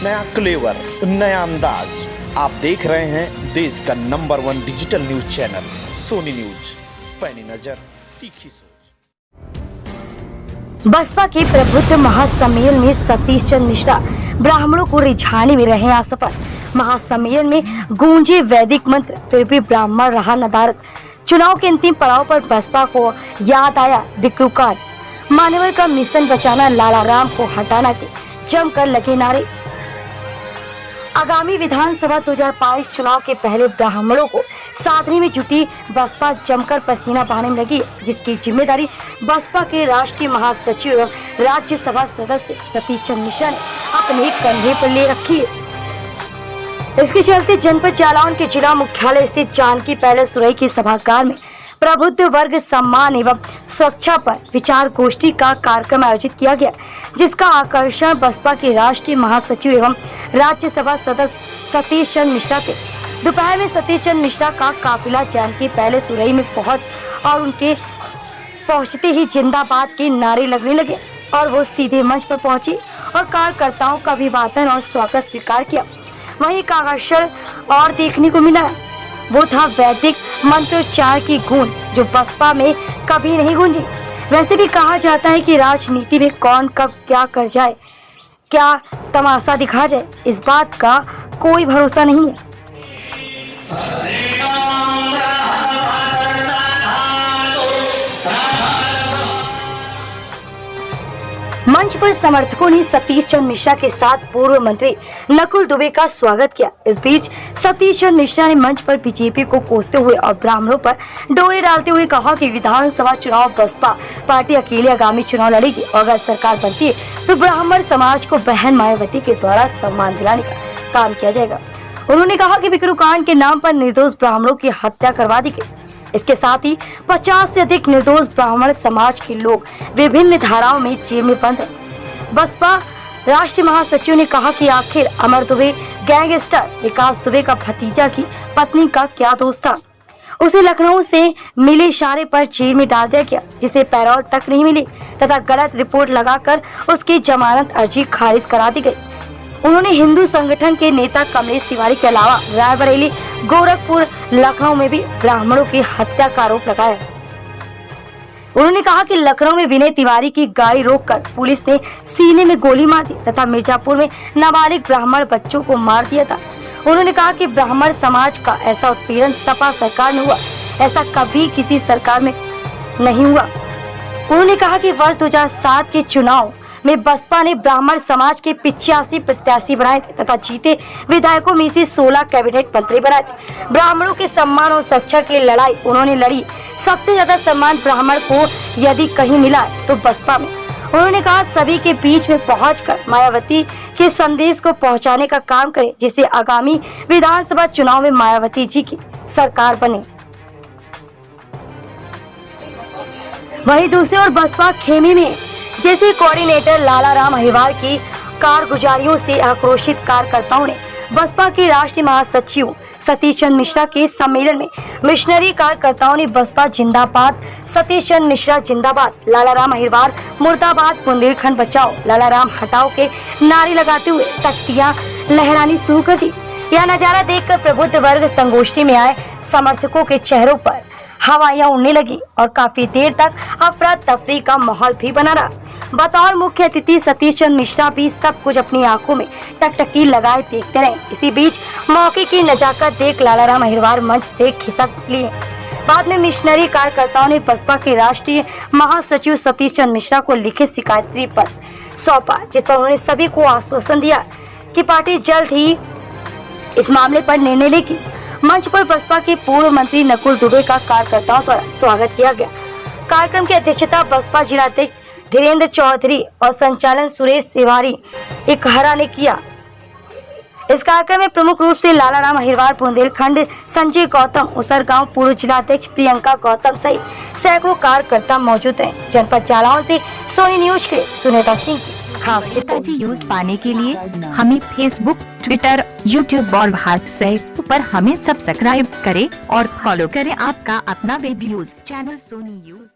नया क्लेवर, नया अंदाज। आप देख रहे हैं देश का number 1 digital news channel Sony News. पैनी नजर, तीखी सोच। बसपा के प्रबुद्ध महासम्मेलन में सतीश चंद्र मिश्रा ब्राह्मणों को रिझाने में रहे असफल। महासम्मेलन में गूंजे वैदिक मंत्र, फिर भी ब्राह्मण रहा नदारद। चुनाव के अंतिम पड़ाव पर बसपा को याद आया विक्रुकांड। मान्यवर का मिशन बचाना, लाला राम को हटाना के जमकर लगे नारे। आगामी विधानसभा 2022 चुनाव के पहले ब्राह्मणों को साधने में जुटी बसपा जमकर पसीना बहाने में लगी, जिसकी जिम्मेदारी बसपा के राष्ट्रीय महासचिव एवं राज्यसभा सदस्य सतीश चंद्र मिश्रा ने अपने कंधे पर ले रखी है। इसके चलते जनपद जालौन के जिला मुख्यालय स्थित जानकी पैलेस सुरई की सभागार में प्रबुद्ध वर्ग सम्मान एवं सुरक्षा पर विचार गोष्ठी का कार्यक्रम आयोजित किया गया, जिसका आकर्षण बसपा के राष्ट्रीय महासचिव एवं राज्यसभा सदस्य सतीश चंद्र मिश्रा थे। दोपहर में सतीश चंद्र मिश्रा का काफिला जानकी पैलेस सुरई में पहुंच और उनके पहुंचते ही जिंदाबाद के नारे लगने लगे और वो सीधे मंच पर पहुंचे और कार्यकर्ताओं का अभिवादन और स्वागत स्वीकार किया। वहीं एक आकर्षण और देखने को मिला, वो था वैदिक मंत्रोच्चार की गूंज, जो बसपा में कभी नहीं गूंजी। वैसे भी कहा जाता है कि राजनीति में कौन कब क्या कर जाए, क्या तमाशा दिखा जाए, इस बात का कोई भरोसा नहीं है। मंच पर समर्थकों ने सतीश चंद्र मिश्रा के साथ पूर्व मंत्री नकुल दुबे का स्वागत किया। इस बीच सतीश चंद्र मिश्रा ने मंच पर बीजेपी को कोसते हुए और ब्राह्मणों पर डोरे डालते हुए कहा कि विधानसभा चुनाव बसपा पार्टी अकेले आगामी चुनाव लड़ेगी और अगर सरकार बनती है तो ब्राह्मण समाज को बहन मायावती के द्वारा सम्मान दिलाने का काम किया जाएगा। उन्होंने कहा कि विक्रुकांड के नाम पर निर्दोष ब्राह्मणों की हत्या करवा दी गई। इसके साथ ही 50 से अधिक निर्दोष ब्राह्मण समाज के लोग विभिन्न धाराओं में जेल में बंद हैं। बसपा राष्ट्रीय महासचिव ने कहा कि आखिर अमर दुबे गैंगस्टर विकास दुबे का भतीजा की पत्नी का क्या दोष था। उसे लखनऊ से मिले इशारे पर जेल में डाल दिया गया, जिसे पैरोल तक नहीं मिली तथा गलत रिपोर्ट लगाकर उसकी जमानत अर्जी खारिज करा दी गई। उन्होंने हिंदू संगठन के नेता कमलेश तिवारी के अलावा रायबरेली, गोरखपुर, लखनऊ में भी ब्राह्मणों की हत्या का आरोप लगाया। उन्होंने कहा कि लखनऊ में विनय तिवारी की गाड़ी रोककर पुलिस ने सीने में गोली मार दी तथा मिर्जापुर में नाबालिग ब्राह्मण बच्चों को मार दिया था। उन्होंने कहा कि ब्राह्मण समाज का ऐसा उत्पीड़न सपा सरकार में हुआ, ऐसा कभी किसी सरकार में नहीं हुआ। उन्होंने कहा कि वर्ष 2007 के चुनाव में बसपा ने ब्राह्मण समाज के 85 प्रत्याशी बनाए थे तथा जीते विधायकों में से 16 कैबिनेट मंत्री बनाए थे। ब्राह्मणों के सम्मान और सुरक्षा की लड़ाई उन्होंने लड़ी। सबसे ज्यादा सम्मान ब्राह्मण को यदि कहीं मिला तो बसपा में। उन्होंने कहा सभी के बीच में पहुंचकर मायावती के संदेश को पहुंचाने का काम करें, जिससे आगामी विधानसभा चुनाव में मायावती जी की सरकार बने। वहीं दूसरी ओर बसपा खेमे में जैसे कोऑर्डिनेटर लाला राम अहिरवार की कारगुजारियों से आक्रोशित कार्यकर्ताओं ने बसपा के राष्ट्रीय महासचिव सतीश चंद्र मिश्रा के सम्मेलन में मिशनरी कार्यकर्ताओं ने बसपा जिंदाबाद, सतीश चंद्र मिश्रा जिंदाबाद, लाला राम अहिरवार मुर्दाबाद, बुंदेलखंड बचाओ, लाला राम हटाओ के नारे लगाते हुए तख्तियां लहरानी शुरू कर दी। यह नजारा देखकर प्रबुद्ध वर्ग संगोष्ठी में आए समर्थकों के चेहरों पर हवाइयां उड़ने लगी और काफी देर तक अफरा तफरी का माहौल भी बना रहा। बतौर मुख्य अतिथि सतीश चंद्र मिश्रा भी सब कुछ अपनी आंखों में टकटकी लगाए देखते रहे। इसी बीच मौके की नजाकत देख लाला राम अहिरवार मंच से खिसक लिए। बाद में मिशनरी कार्यकर्ताओं ने बसपा के राष्ट्रीय महासचिव सतीश चंद्र मिश्रा को लिखित शिकायत पत्र सौंपा, जिस पर उन्होंने सभी को आश्वासन दिया कि पार्टी जल्द ही इस मामले पर निर्णय लेगी। मंच पर बसपा के पूर्व मंत्री नकुल दुबे का कार्यकर्ताओं द्वारा स्वागत किया गया। कार्यक्रम की अध्यक्षता बसपा जिलाध्यक्ष धीरेन्द्र चौधरी और संचालन सुरेश तिवारी इकहरा ने किया। इस कार्यक्रम में प्रमुख रूप से लाला राम अहिरवार, बुंदेलखंड संजय गौतम, उसरगांव पूर्व जिलाध्यक्ष प्रियंका गौतम सहित सैकड़ों कार्यकर्ता मौजूद हैं। जनपद जालौन से सोनी न्यूज के सुनीता सिंह की खास रिपोर्ट। न्यूज पाने के लिए हमें फेसबुक, ट्विटर, यूट्यूब और व्हाट्सएप पर हमें सब्सक्राइब करें और फॉलो करें आपका अपना web news channel Sony news.